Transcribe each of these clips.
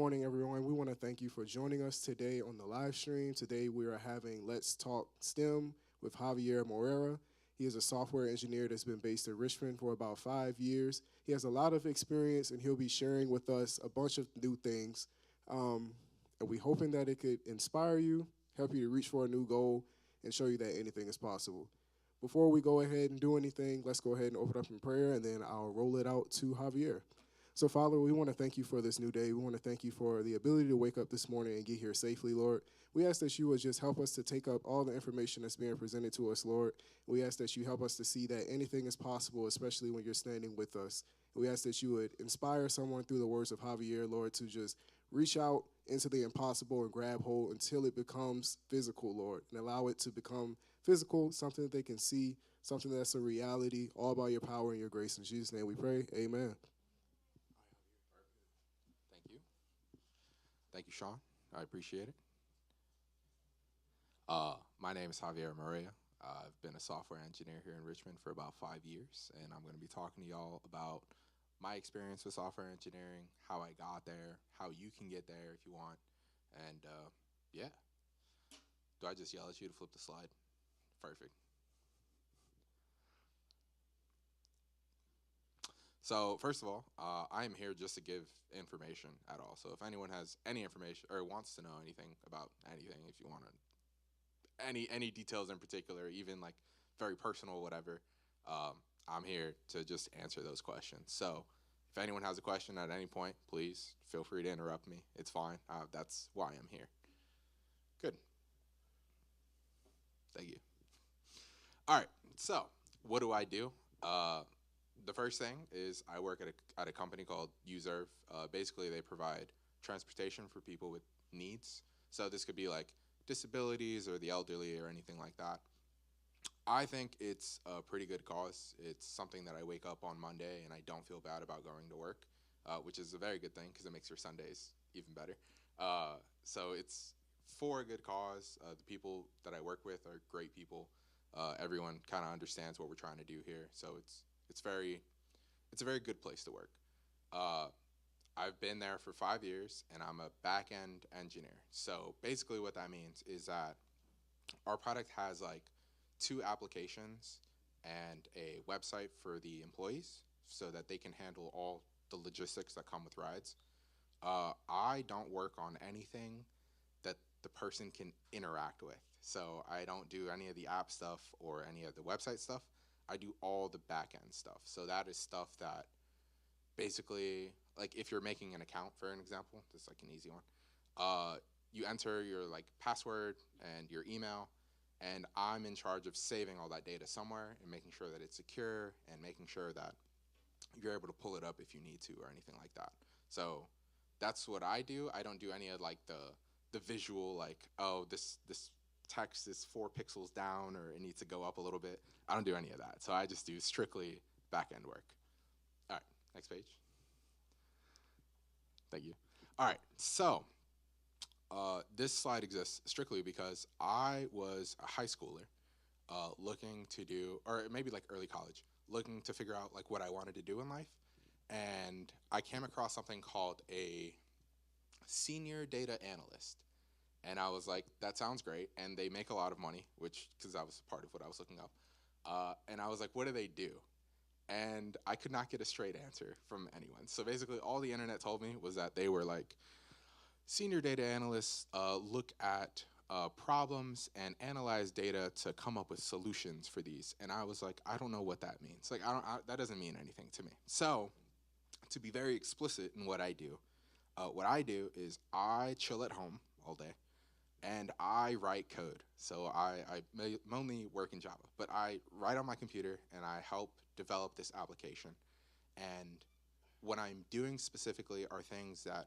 morning, everyone. We want to thank you for joining us today on the live stream. Today, we are having Let's Talk STEM with Javier Moreira. He is a software engineer that's been based in Richmond for about 5 years. He has a lot of experience, and he'll be sharing with us a bunch of new things. And we're hoping that it could inspire you, help you to reach for a new goal, and show you that anything is possible. Before we go ahead and do anything, let's go ahead and open up in prayer, and then I'll roll it out to Javier. So, Father, we want to thank you for this new day. We want to thank you for the ability to wake up this morning and get here safely, Lord. We ask that you would just help us to take up all the information that's being presented to us, Lord. We ask that you help us to see that anything is possible, especially when you're standing with us. We ask that you would inspire someone through the words of Javier, Lord, to just reach out into the impossible and grab hold until it becomes physical, Lord, and allow it to become physical, something that they can see, something that's a reality, all by your power and your grace. In Jesus' name we pray, amen. Thank you. Thank you, Sean. I appreciate it. My name is Javier Moreira. I've been a software engineer here in Richmond for about 5 years, and I'm going to be talking to y'all about my experience with software engineering, how I got there, how you can get there if you want, and yeah. Do I just yell at you to flip the slide? Perfect. So first of all, I am here just to give information at all. So if anyone has any information or wants to know anything about anything, if you want to, any details in particular, even like very personal, whatever, I'm here to just answer those questions. So if anyone has a question at any point, please feel free to interrupt me. It's fine. That's why I'm here. Good. Thank you. All right. So what do I do? The first thing is I work at a company called Userve. Basically, they provide transportation for people with needs. So this could be like disabilities or the elderly or anything like that. I think it's a pretty good cause. It's something that I wake up on Monday and I don't feel bad about going to work, which is a very good thing because it makes your Sundays even better. So it's for a good cause. The people that I work with are great people. Everyone kind of understands what we're trying to do here. So it's a very good place to work. I've been there for 5 years, and I'm a back-end engineer. So basically what that means is that our product has like 2 applications and a website for the employees so that they can handle all the logistics that come with rides. I don't work on anything that the person can interact with. So I don't do any of the app stuff or any of the website stuff. I do all the back-end stuff. So that is stuff that basically, like if you're making an account, for an example, just like an easy one, you enter your like password and your email, and I'm in charge of saving all that data somewhere and making sure that it's secure and making sure that you're able to pull it up if you need to or anything like that. So that's what I do. I don't do any of like the visual, like, oh, this text is 4 pixels down or it needs to go up a little bit. I don't do any of that. So I just do strictly back-end work. All right, next page. Thank you. All right, so this slide exists strictly because I was a high schooler looking to do, or maybe like early college, looking to figure out like what I wanted to do in life. And I came across something called a senior data analyst. And I was like, that sounds great. And they make a lot of money, which, because that was part of what I was looking up. And I was like, what do they do? And I could not get a straight answer from anyone. So basically, all the internet told me was that they were like, senior data analysts look at problems and analyze data to come up with solutions for these. And I was like, I don't know what that means. Like, that doesn't mean anything to me. So to be very explicit in what I do is I chill at home all day and I write code. So I mainly work in Java, but I write on my computer and I help develop this application. And what I'm doing specifically are things that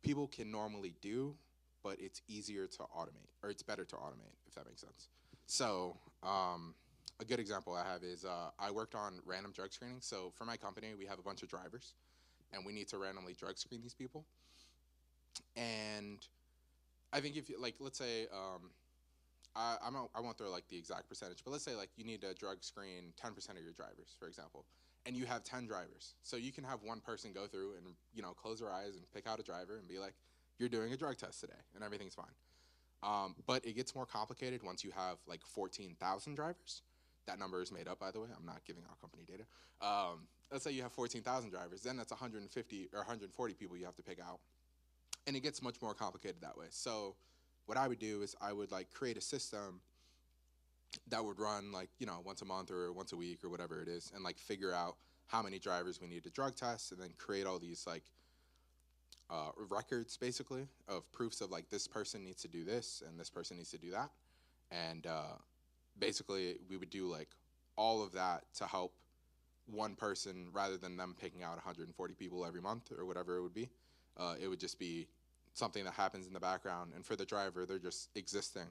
people can normally do, but it's easier to automate, or it's better to automate, if that makes sense. So a good example I have is I worked on random drug screening. So for my company, we have a bunch of drivers, and we need to randomly drug screen these people. And I think if you, like, let's say, I won't throw like the exact percentage, but let's say like you need to drug screen 10% of your drivers, for example. and you have 10 drivers. So you can have one person go through and, close their eyes and pick out a driver and be like, you're doing a drug test today, and everything's fine. But it gets more complicated once you have like 14,000 drivers. That number is made up, by the way. I'm not giving out company data. Let's say you have 14,000 drivers. Then that's 150 or 140 people you have to pick out. And it gets much more complicated that way. So what I would do is I would like create a system that would run like, once a month or once a week or whatever it is, and like figure out how many drivers we need to drug test, and then create all these like records basically of proofs of like this person needs to do this and this person needs to do that. And basically we would do like all of that to help one person rather than them picking out 140 people every month or whatever it would be. It would just be something that happens in the background, and for the driver, they're just existing,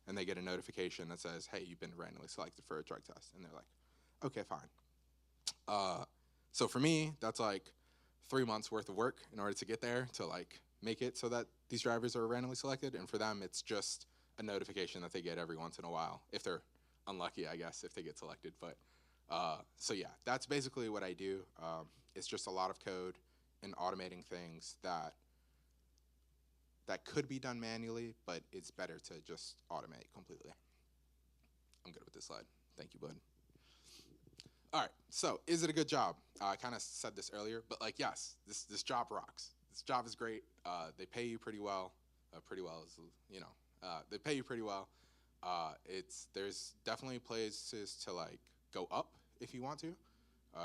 and they get a notification that says, hey, you've been randomly selected for a drug test, and they're like, okay, fine. So for me, that's like 3 months worth of work in order to get there to like make it so that these drivers are randomly selected, and for them, it's just a notification that they get every once in a while, if they're unlucky, I guess, if they get selected. But so yeah, that's basically what I do. It's just a lot of code and automating things that could be done manually, but it's better to just automate completely. I'm good with this slide. Thank you, bud. All right, so is it a good job? I kind of said this earlier, but like, yes, this job rocks. This job is great. They pay you pretty well. They pay you pretty well. There's definitely places to like go up if you want to.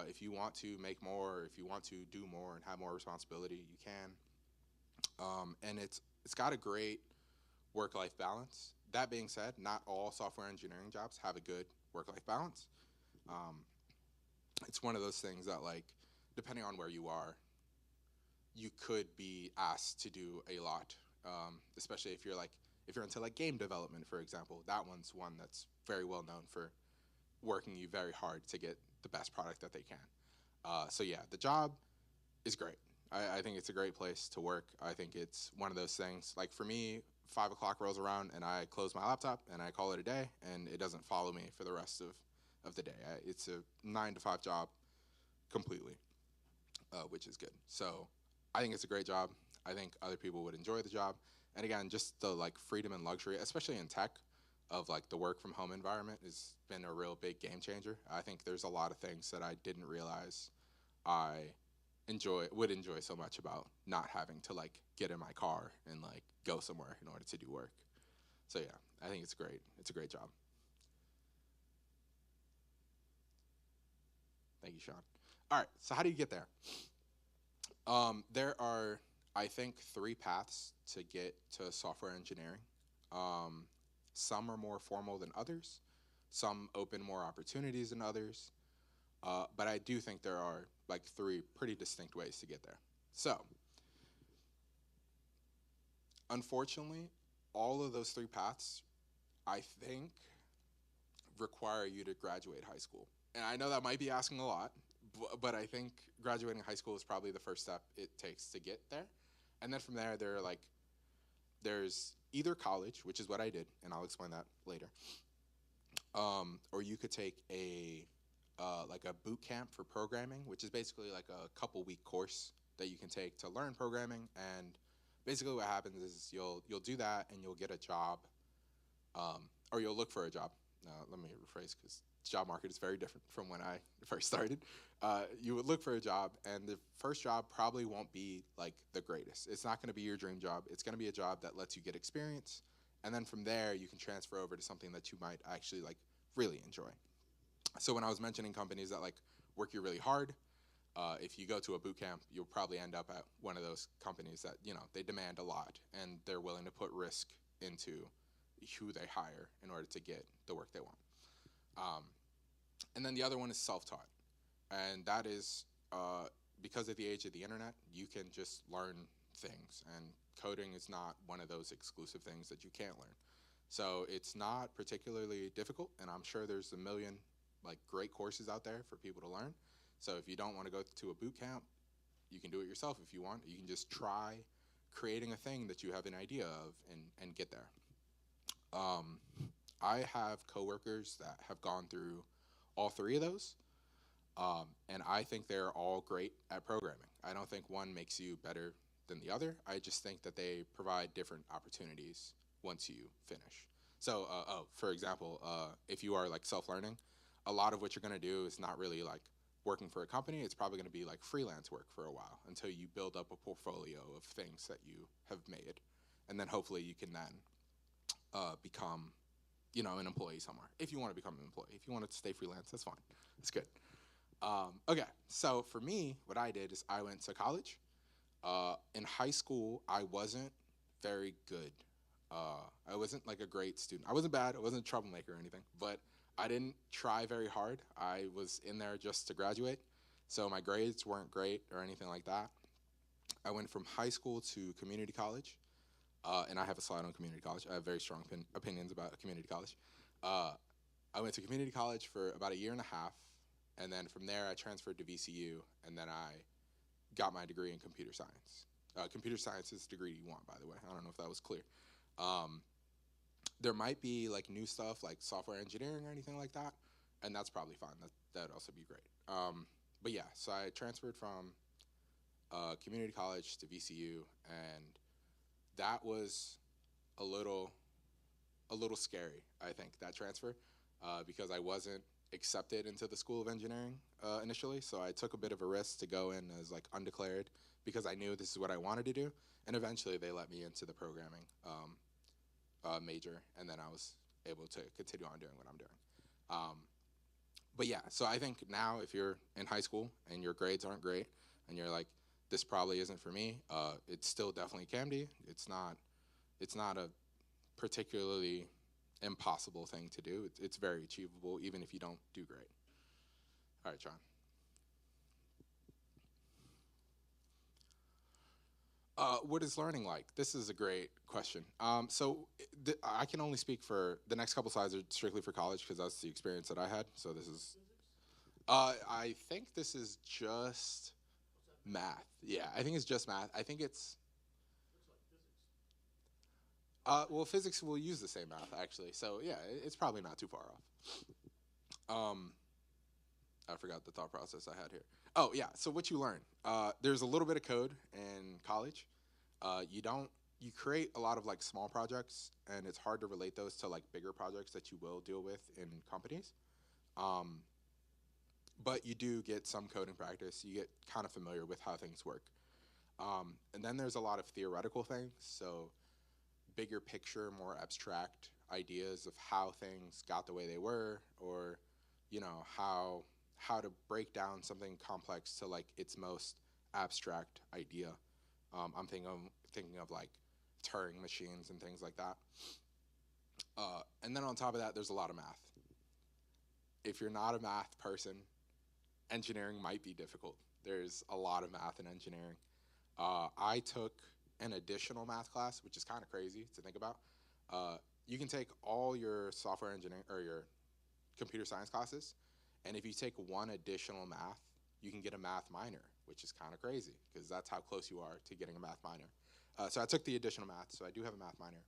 If you want to make more, if you want to do more and have more responsibility, you can. And it's got a great work-life balance. That being said, not all software engineering jobs have a good work-life balance. It's one of those things that, like, depending on where you are, you could be asked to do a lot, especially if you're into like game development, for example. That one's one that's very well known for working you very hard to get the best product that they can. So yeah, the job is great. I think it's a great place to work. I think it's one of those things, like for me, 5 o'clock rolls around and I close my laptop and I call it a day, and it doesn't follow me for the rest of the day. It's a 9 to 5 job completely, which is good. So I think it's a great job. I think other people would enjoy the job. And again, just the like freedom and luxury, especially in tech, of like the work from home environment has been a real big game changer. I think there's a lot of things that I didn't realize I would enjoy so much about not having to like get in my car and like go somewhere in order to do work. So yeah, I think it's great. It's a great job. Thank you, Sean. All right, so how do you get there? There are, I think, 3 paths to get to software engineering. Some are more formal than others. Some open more opportunities than others. But I do think there are like 3 pretty distinct ways to get there. So, unfortunately, all of those 3 paths, I think, require you to graduate high school. And I know that might be asking a lot, but I think graduating high school is probably the first step it takes to get there. And then from there, there's either college, which is what I did, and I'll explain that later, or you could take a boot camp for programming, which is basically like a couple week course that you can take to learn programming. And basically what happens is you'll do that and you'll get a job, or you'll look for a job. Let me rephrase, because the job market is very different from when I first started. You would look for a job, and the first job probably won't be like the greatest. It's not going to be your dream job. It's going to be a job that lets you get experience, and then from there you can transfer over to something that you might actually like really enjoy. So when I was mentioning companies that like work you really hard, if you go to a boot camp, you'll probably end up at one of those companies that, they demand a lot and they're willing to put risk into who they hire in order to get the work they want. And then the other one is self-taught. And that is because of the age of the internet, you can just learn things. And coding is not one of those exclusive things that you can't learn. So it's not particularly difficult, and I'm sure there's a million like great courses out there for people to learn. So if you don't want to go to a boot camp, you can do it yourself if you want. You can just try creating a thing that you have an idea of and get there. I have coworkers that have gone through all 3 of those. And I think they're all great at programming. I don't think one makes you better than the other. I just think that they provide different opportunities once you finish. So, for example, if you are like self-learning, a lot of what you're going to do is not really like working for a company. It's probably going to be like freelance work for a while until you build up a portfolio of things that you have made, and then hopefully you can then become, an employee somewhere. If you want to become an employee, if you want to stay freelance, that's fine. That's good. Okay, so for me, what I did is I went to college. In high school, I wasn't very good. I wasn't like a great student. I wasn't bad. I wasn't a troublemaker or anything, but I didn't try very hard. I was in there just to graduate, so my grades weren't great or anything like that. I went from high school to community college, and I have a slide on community college. I have very strong opinions about community college. Uh, I went to community college for about a year and a half, and then from there I transferred to VCU, and then I got my degree in computer science. Computer science is the degree you want, by the way. I don't know if that was clear. Um, there might be like new stuff like software engineering or anything like that, and that's probably fine. That'd also be great. But yeah, so I transferred from community college to VCU, and that was a little scary. I think that transfer because I wasn't accepted into the School of Engineering initially, so I took a bit of a risk to go in as like undeclared because I knew this is what I wanted to do, and eventually they let me into the programming major, and then I was able to continue on doing what I'm doing. But yeah, so I think now if you're in high school and your grades aren't great and you're like, this probably isn't for me, it still definitely can be. It's not a particularly impossible thing to do. It's very achievable even if you don't do great. All right, John. What is learning like? This is a great question. I can only speak for the next couple slides are strictly for college because that's the experience that I had. So this is, I think this is just math. Yeah, I think it's just math. I think it's, well, physics will use the same math actually. So yeah, it's probably not too far off. I forgot the thought process I had here. Oh yeah, so what you learn. There's a little bit of code in college. You create a lot of like small projects, and it's hard to relate those to like bigger projects that you will deal with in companies. Um, but you do get some coding practice. You get kind of familiar with how things work. And then there's a lot of theoretical things, so bigger picture, more abstract ideas of how things got the way they were, or how to break down something complex to like its most abstract idea. I'm thinking of like Turing machines and things like that. And then on top of that, there's a lot of math. If you're not a math person, engineering might be difficult. There's a lot of math in engineering. I took an additional math class, which is kind of crazy to think about. You can take all your software engineering or your computer science classes, and if you take one additional math, you can get a math minor, which is kind of crazy because that's how close you are to getting a math minor. So I took the additional math, so I do have a math minor.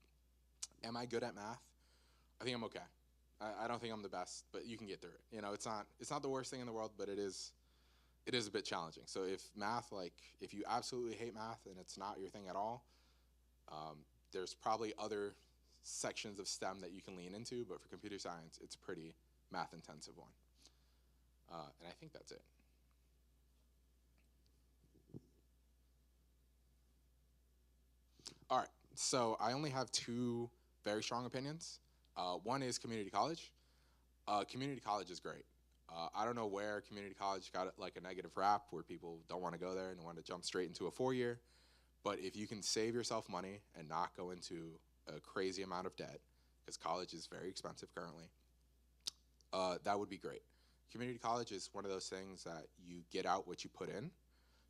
Am I good at math? I think I'm okay. I don't think I'm the best, but you can get through it. It's not the worst thing in the world, but it is a bit challenging. So if you absolutely hate math and it's not your thing at all, there's probably other sections of STEM that you can lean into, but for computer science, it's a pretty math intensive one. And I think that's it. All right, so I only have two very strong opinions. One is community college. Community college is great. I don't know where community college got like a negative rap where people don't want to go there and want to jump straight into a 4-year. But if you can save yourself money and not go into a crazy amount of debt, because college is very expensive currently, that would be great. Community college is one of those things that you get out what you put in.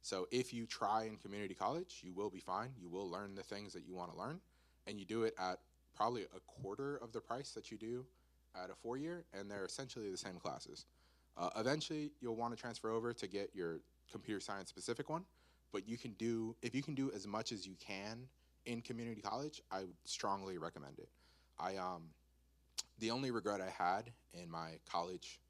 So if you try in community college, you will be fine. You will learn the things that you want to learn, and you do it at probably a quarter of the price that you do at a 4-year, and they're essentially the same classes. Eventually, you'll want to transfer over to get your computer science specific one, but if you can do as much as you can in community college, I would strongly recommend it. The only regret I had in my college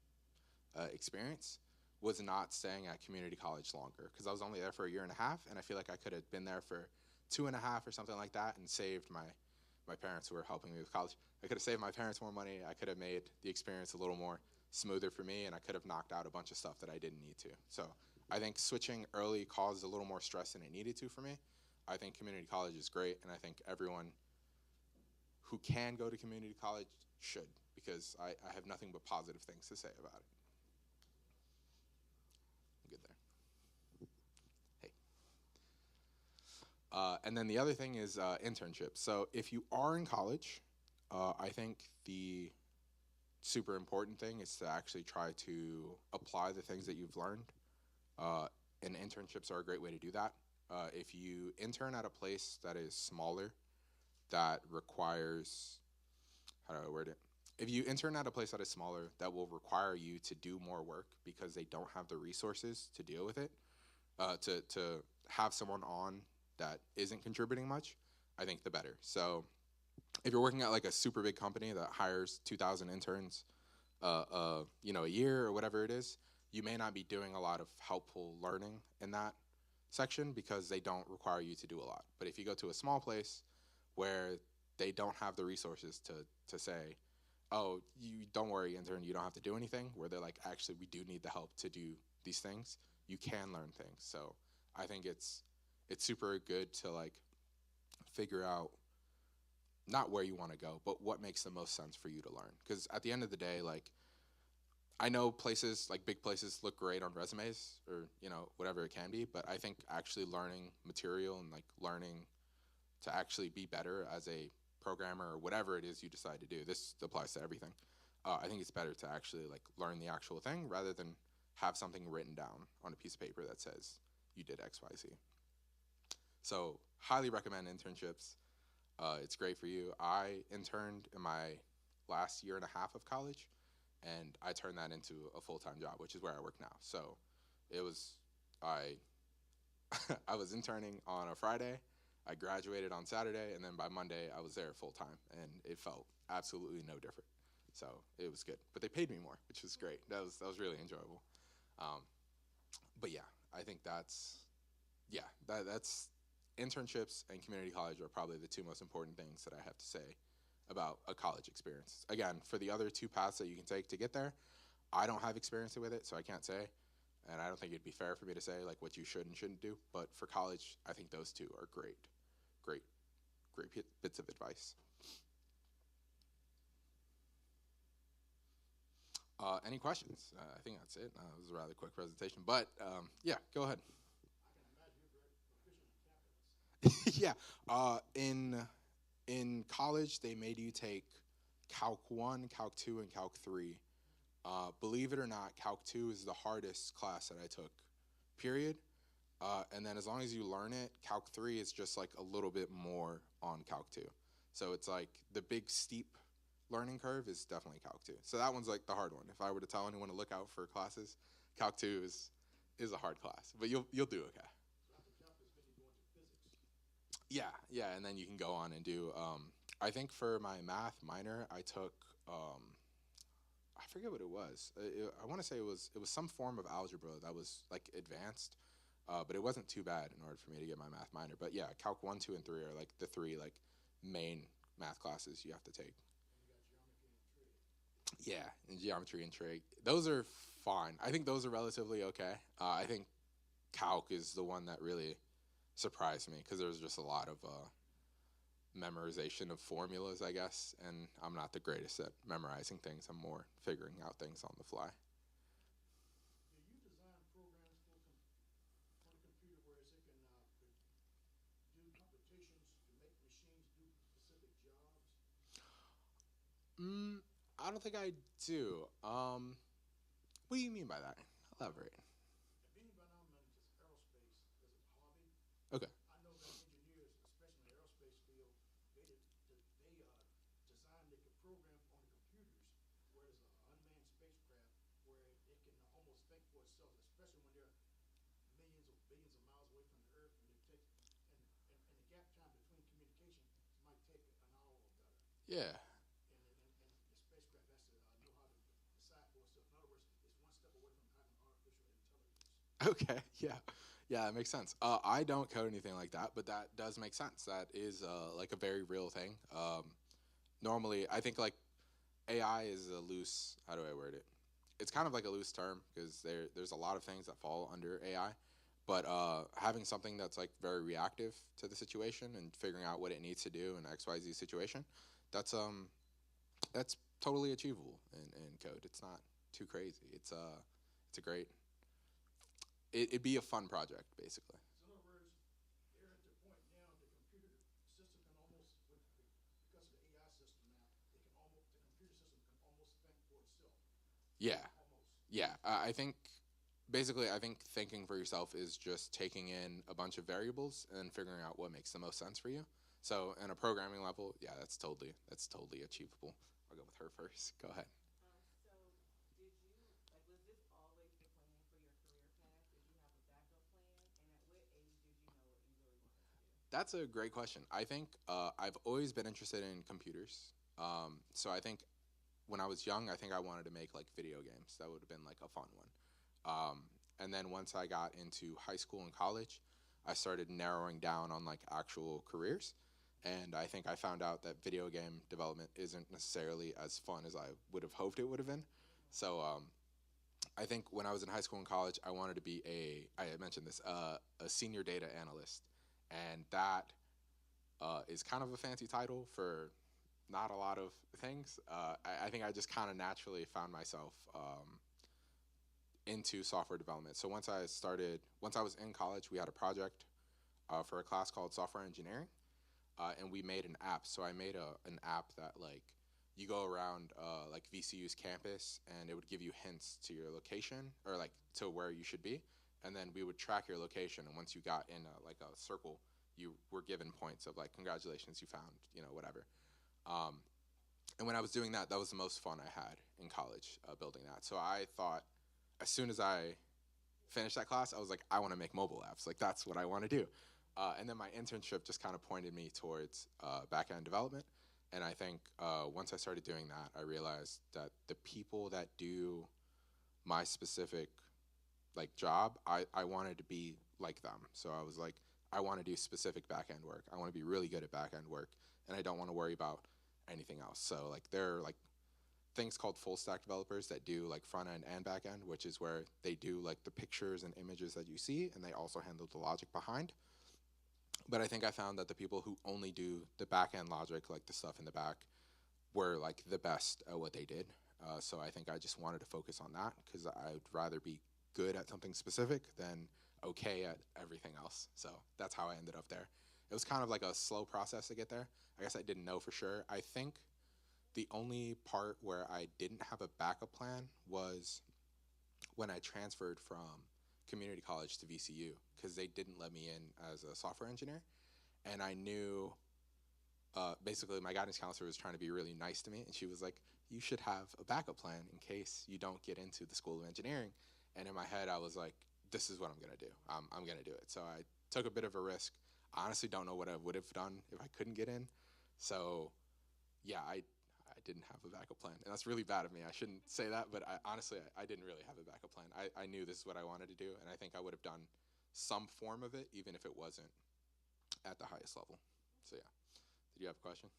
experience was not staying at community college longer, because I was only there for a year and a half, and I feel like I could have been there for 2.5 or something like that and saved my parents who were helping me with college. I could have saved my parents more money. I could have made the experience a little more smoother for me, and I could have knocked out a bunch of stuff that I didn't need to. So I think switching early caused a little more stress than it needed to for me. I think community college is great, and I think everyone who can go to community college should, because I have nothing but positive things to say about it. Good there. Hey. And then the other thing is internships. So if you are in college, I think the super important thing is to actually try to apply the things that you've learned. And internships are a great way to do that. If you intern at a place that is smaller, that requires, how do I word it? If you intern at a place that is smaller, that will require you to do more work because they don't have the resources to deal with it, to have someone on that isn't contributing much, I think the better. So if you're working at like a super big company that hires 2,000 interns, a year or whatever it is, you may not be doing a lot of helpful learning in that section because they don't require you to do a lot. But if you go to a small place where they don't have the resources to say, oh, you don't worry, intern, you don't have to do anything, where they're like, actually, we do need the help to do these things, you can learn things. So I think it's super good to like figure out not where you want to go, but what makes the most sense for you to learn. Because at the end of the day, like, I know places, like big places, look great on resumes or, whatever it can be, but I think actually learning material and like learning to actually be better as a programmer or whatever it is you decide to do, this applies to everything. I think it's better to actually like learn the actual thing rather than have something written down on a piece of paper that says you did X, Y, Z. So highly recommend internships. It's great for you. I interned in my last year and a half of college, and I turned that into a full-time job, which is where I work now. So it was, I was interning on a Friday, I graduated on Saturday, and then by Monday I was there full-time, and it felt absolutely no different. So it was good. But they paid me more, which was great. That was really enjoyable. But yeah, I think that's internships and community college are probably the two most important things that I have to say about a college experience. Again, for the other two paths that you can take to get there, I don't have experience with it, so I can't say. And I don't think it'd be fair for me to say like what you should and shouldn't do. But for college, I think those two are great bits of advice. Any questions? I think that's it. It was a rather quick presentation, but yeah, go ahead. Yeah. In college, they made you take Calc 1, Calc 2, and Calc 3. Believe it or not, Calc 2 is the hardest class that I took, period. And then as long as you learn it, Calc 3 is just like a little bit more on Calc 2. So it's like the big steep learning curve is definitely Calc 2. So that one's like the hard one. If I were to tell anyone to look out for classes, Calc 2 is a hard class, but you'll do okay. Yeah, and then you can go on and do. I think for my math minor, I took. I forget what it was. I want to say it was some form of algebra that was like advanced, but it wasn't too bad in order for me to get my math minor. But yeah, Calc 1, 2, and 3 are like the three like main math classes you have to take. Yeah, and geometry and trig. Those are fine. I think those are relatively okay. I think Calc is the one that really surprised me because there's just a lot of memorization of formulas, I guess, and I'm not the greatest at memorizing things. I'm more figuring out things on the fly. Do you design programs for the computer whereas it can do computations to make machines do specific jobs? I don't think I do. What do you mean by that? Elaborate. If anybody I know manages aerospace as a hobby, Okay. I know that engineers, especially in the aerospace field, they design, they can program on the computers, whereas an unmanned spacecraft, where it can almost think for itself, especially when they're millions or billions of miles away from the Earth, and it takes and the gap time between communication might take an hour or better. Yeah. And the spacecraft has to know how to decide for itself. In other words, it's one step away from having artificial Okay, yeah, yeah, that makes sense. I don't code anything like that, but that does make sense. That is like a very real thing. Normally, I think like AI is a loose. How do I word it? It's kind of like a loose term because there's a lot of things that fall under AI, but having something that's like very reactive to the situation and figuring out what it needs to do in XYZ situation, that's that's totally achievable in code. It's not too crazy. It's a great. It'd be a fun project basically. So in other words, they're at the point now the computer system can almost, because of the AI system now, the computer system can almost think for itself. Yeah, Almost. yeah. I think basically, I think thinking for yourself is just taking in a bunch of variables and figuring out what makes the most sense for you. So, in a programming level, yeah, that's totally achievable. I'll go with her first. Go ahead. So did you like was this always the plan for your career path? Did you have a backup plan? And at what age did you know what you really wanted to do? That's a great question. I think I've always been interested in computers. So I think when I was young, I think I wanted to make like video games. That would have been like a fun one. And then once I got into high school and college, I started narrowing down on like actual careers. And I think I found out that video game development isn't necessarily as fun as I would have hoped it would have been. So I think when I was in high school and college, I wanted to be I had mentioned this, a senior data analyst. And that is kind of a fancy title for not a lot of things. I think I just kind of naturally found myself into software development. So once I was in college, we had a project for a class called software engineering, and we made an app. So I made an app that like you go around like VCU's campus, and it would give you hints to your location or like to where you should be, and then we would track your location. And once you got in like a circle, you were given points of like congratulations, you found whatever. Um, and when I was doing that, that was the most fun I had in college building that. So I thought, as soon as I finished that class, I was like, I want to make mobile apps. Like that's what I want to do. And then my internship just kind of pointed me towards back end development. And I think once I started doing that, I realized that the people that do my specific like job, I wanted to be like them. So I was like, I want to do specific back end work. I want to be really good at back end work, and I don't want to worry about anything else. So like there are like things called full stack developers that do like front end and back end, which is where they do like the pictures and images that you see, and they also handle the logic behind. But I think I found that the people who only do the back end logic, like the stuff in the back, were like the best at what they did. So I think I just wanted to focus on that because I'd rather be good at something specific than okay at everything else. So that's how I ended up there. It was kind of like a slow process to get there. I guess I didn't know for sure. I think the only part where I didn't have a backup plan was when I transferred from community college to VCU because they didn't let me in as a software engineer. And I knew basically my guidance counselor was trying to be really nice to me, and she was like, you should have a backup plan in case you don't get into the school of engineering. And in my head I was like, this is what I'm going to do. I'm going to do it. So I took a bit of a risk. I honestly don't know what I would have done if I couldn't get in. So yeah, I didn't have a backup plan, and that's really bad of me. I shouldn't say that, but I didn't really have a backup plan. I knew this is what I wanted to do, and I think I would have done some form of it even if it wasn't at the highest level. So yeah. Did you have a question?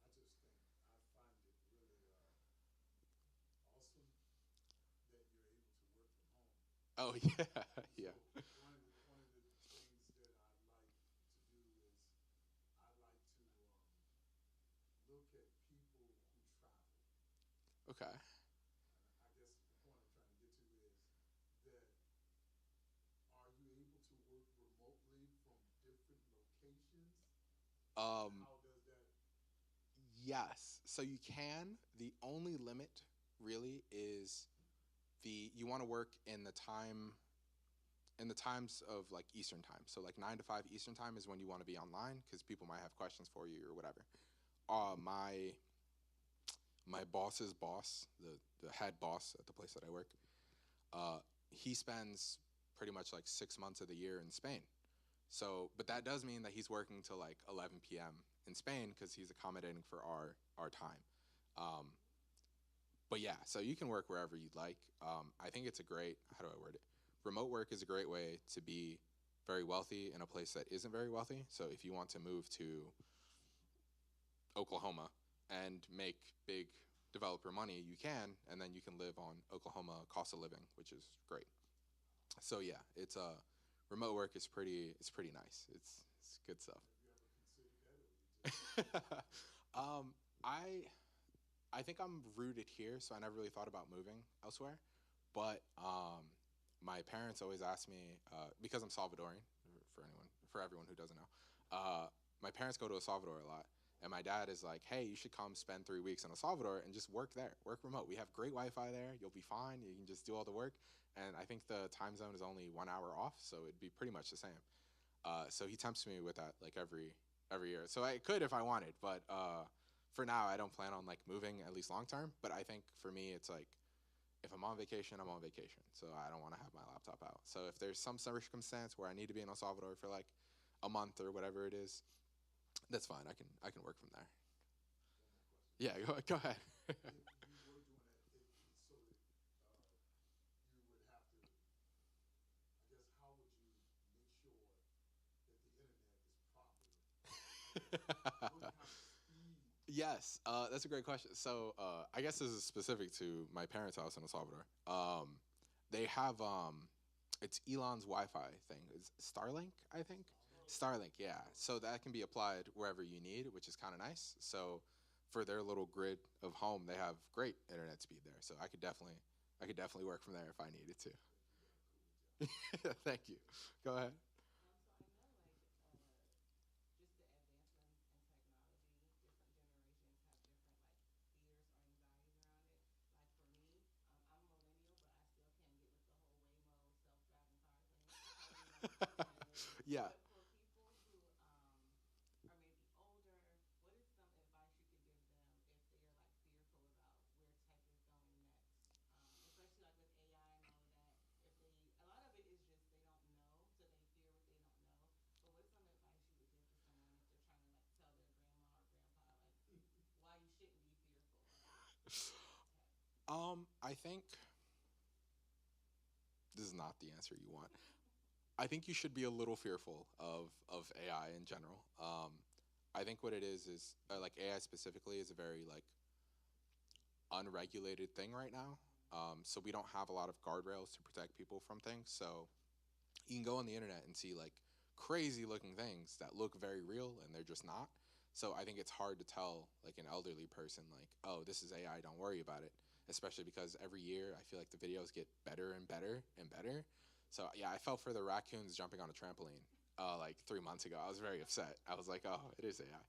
I just think I find it really awesome that you're able to work from home. Oh yeah, yeah. So one of the things that I like to do is I like to look at people who travel. Okay. I guess the point I'm trying to get to is that are you able to work remotely from different locations? Um, How does that? yes. So you can. The only limit really is you want to work in the times of like Eastern time. So like 9 to 5 Eastern time is when you want to be online because people might have questions for you or whatever. My boss's boss, the head boss at the place that I work, uh, he spends pretty much like 6 months of the year in Spain. So, but that does mean that he's working till like 11 p.m. in Spain because he's accommodating for our time. Um, but yeah, so you can work wherever you'd like. I think it's a great, how do I word it? remote work is a great way to be very wealthy in a place that isn't very wealthy. So if you want to move to Oklahoma and make big developer money, you can, and then you can live on Oklahoma cost of living, which is great. So yeah, it's remote work is pretty nice. It's good stuff. um, I I think I'm rooted here, so I never really thought about moving elsewhere. But my parents always ask me because I'm Salvadorian for everyone who doesn't know. My parents go to El Salvador a lot, and my dad is like, "Hey, you should come spend 3 weeks in El Salvador and just work there, work remote. We have great Wi-Fi there. You'll be fine. You can just do all the work." And I think the time zone is only 1 hour off, so it'd be pretty much the same. So he tempts me with that like every year. So I could if I wanted, but for now I don't plan on like moving at least long term. But I think for me it's like if I'm on vacation, I'm on vacation. So I don't want to have my laptop out. So if there's some circumstance where I need to be in El Salvador for like a month or whatever it is, that's fine. I can work from there. Yeah, go ahead. If you were doing that, so that you would have to, I guess, how would you make sure that the internet is proper? What kind of speed? Yes, that's a great question. So I guess this is specific to my parents' house in El Salvador. They have it's Elon's Wi-Fi thing. It's Starlink, I think. Starlink, yeah. So that can be applied wherever you need, which is kind of nice. So for their little grid of home, they have great internet speed there. So I could definitely work from there if I needed to. Thank you. Go ahead. So I know just the advancement in technology, different generations have different fears or anxieties around it. Like for me, I'm a millennial, but I still can't get with the whole Waymo self-driving car thing. I don't even know what the heck that is. Yeah. But for people who are maybe older, what is some advice you could give them if they are fearful about where tech is going next? Especially with AI and all of that. If they, a lot of it is just they don't know, so they fear what they don't know. But what's some advice you would give to someone if they're trying to tell their grandma or grandpa why you shouldn't be fearful of tech? I think this is not the answer you want. I think you should be a little fearful of AI in general. I think what it is like AI specifically is a very like unregulated thing right now. So we don't have a lot of guardrails to protect people from things. So you can go on the internet and see like crazy looking things that look very real and they're just not. So I think it's hard to tell like an elderly person like, oh, this is AI, don't worry about it. Especially because every year I feel like the videos get better and better and better. So yeah, I felt for the raccoons jumping on a trampoline like 3 months ago. I was very upset. I was like, oh, it is AI.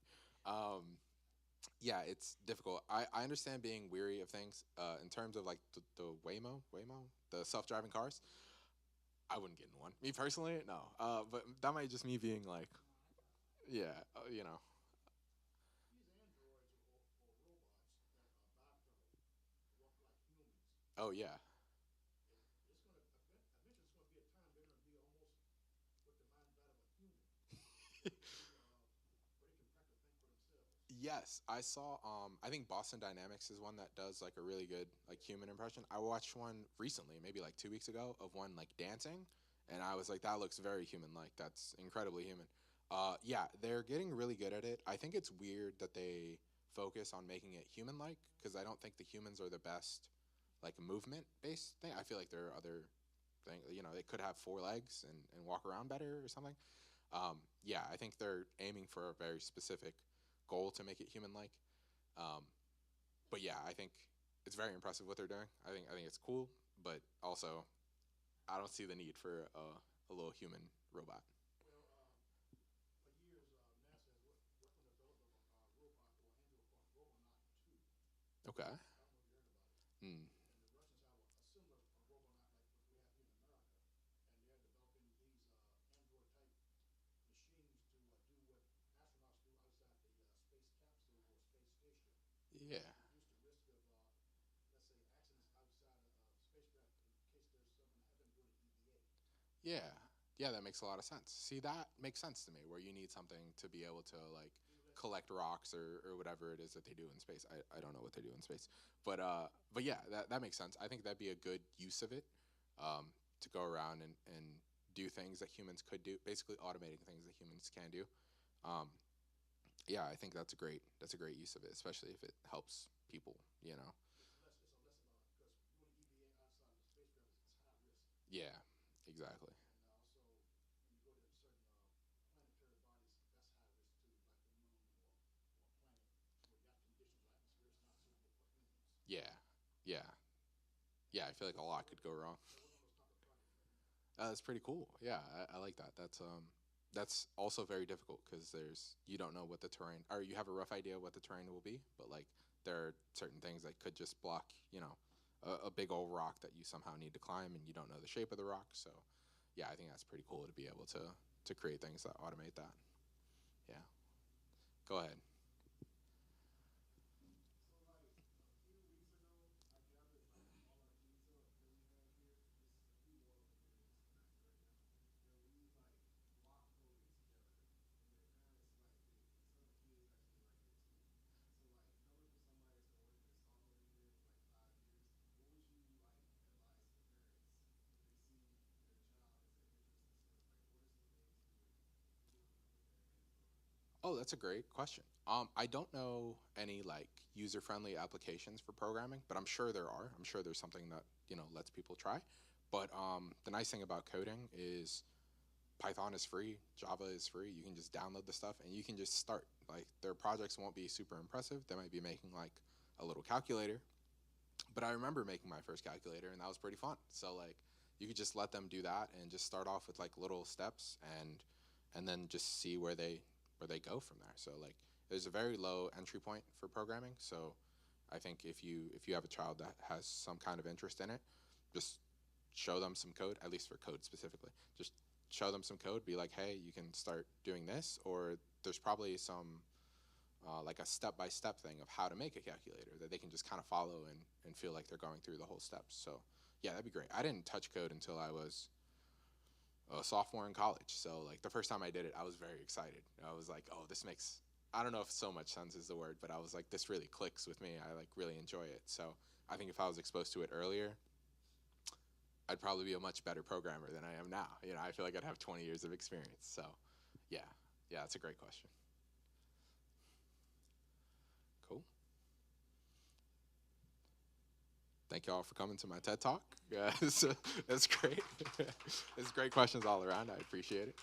Yeah, it's difficult. I understand being weary of things. In terms of like the Waymo, the self-driving cars. I wouldn't get in one. Me personally, no. But that might just me being like, No, I thought so. yeah, you know. These androids or robots that are bipedal, walk like humans. Oh yeah, And it's going to eventually it's going to be a time they're going to be almost with the mindset of a human, where they can practically think for themselves. yes. I saw. I think Boston Dynamics is one that does like a really good like human impression. I watched one recently, maybe like 2 weeks ago, of one like dancing, and I was like, that looks very human. Like that's incredibly human. Yeah, they're getting really good at it. I think it's weird that they focus on making it human-like because I don't think the humans are the best like movement-based thing. I feel like there are other things. They could have 4 legs and walk around better or something. Yeah, I think they're aiming for a very specific goal to make it human-like. Um, but yeah, I think it's very impressive what they're doing. I think it's cool, but also I don't see the need for a little human robot. Well, for years, NASA has worked on the development of a robot or android called Robonaut 2. Okay. I don't know if you heard about it. Hmm. And the Russians have a similar Robonaut like what we have here in America. And they're developing these android type machines to do what astronauts do outside the space capsule or space station. Yeah. Reduce the risk of, let's say, accidents outside of spacecraft in case there's something happen during the EVA. Yeah. Yeah, that makes a lot of sense. See, that makes sense to me where you need something to be able to like collect rocks or whatever it is that they do in space. I don't know what they do in space. But yeah, that makes sense. I think that'd be a good use of it. to go around and do things that humans could do, basically automating things that humans can do. Um, yeah, I think that's a great use of it, especially if it helps people. You know. Yeah, exactly. Yeah, yeah, yeah. I feel like a lot could go wrong. That's pretty cool. Yeah, I like that. That's also very difficult because there's you don't know what the terrain, or you have a rough idea what the terrain will be, but like there are certain things that could just block, a big old rock that you somehow need to climb, and you don't know the shape of the rock. So, yeah, I think that's pretty cool to be able to create things that automate that. Yeah, go ahead. Oh, that's a great question. I don't know any like user-friendly applications for programming, but I'm sure there are. I'm sure there's something that lets people try. But the nice thing about coding is Python is free, Java is free. You can just download the stuff and you can just start. Like their projects won't be super impressive. They might be making like a little calculator, but I remember making my first calculator and that was pretty fun. So like you could just let them do that and just start off with like little steps and then just see where they go from there. So like there's a very low entry point for programming. So I think if you have a child that has some kind of interest in it, just show them some code, at least for code specifically. Just show them some code, be like, hey, you can start doing this, or there's probably some like a step-by-step thing of how to make a calculator that they can just kind of follow and feel like they're going through the whole steps. So yeah, that'd be great. I didn't touch code until I was a sophomore in college. So like the first time I did it, I was very excited. I was like, oh, this makes, I don't know if so much sense is the word, but I was like, this really clicks with me. I like really enjoy it. So I think if I was exposed to it earlier, I'd probably be a much better programmer than I am now. I feel like I'd have 20 years of experience. So yeah, yeah, that's a great question. Cool. Thank you all for coming to my TED Talk. Yeah, it's great. It's great questions all around. I appreciate it.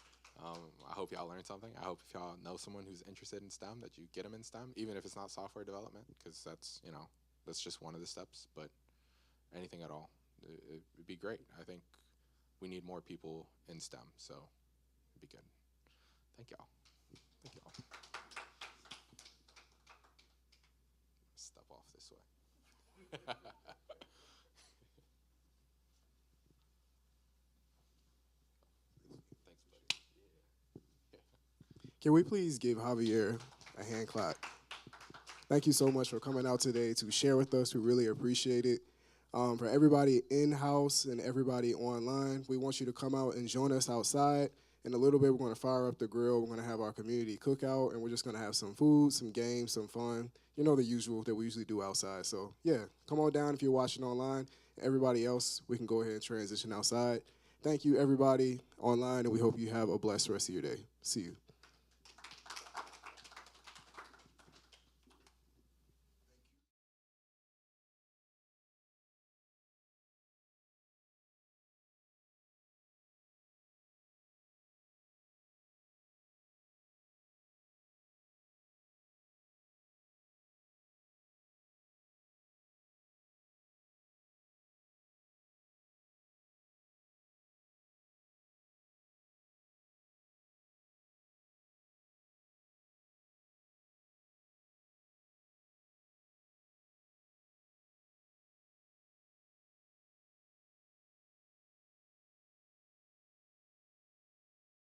I hope y'all learned something. I hope if y'all know someone who's interested in STEM, that you get them in STEM, even if it's not software development, because that's just one of the steps. But anything at all, it'd be great. I think we need more people in STEM, so it'd be good. Thank y'all. Thank y'all. Step off this way. Thanks, buddy. Can we please give Javier a hand clap? Thank you so much for coming out today to share with us. We really appreciate it. For everybody in-house and everybody online, we want you to come out and join us outside. In a little bit, we're going to fire up the grill. We're going to have our community cookout, and we're just going to have some food, some games, some fun. The usual that we usually do outside. So, yeah, come on down if you're watching online. Everybody else, we can go ahead and transition outside. Thank you, everybody online, and we hope you have a blessed rest of your day. See you.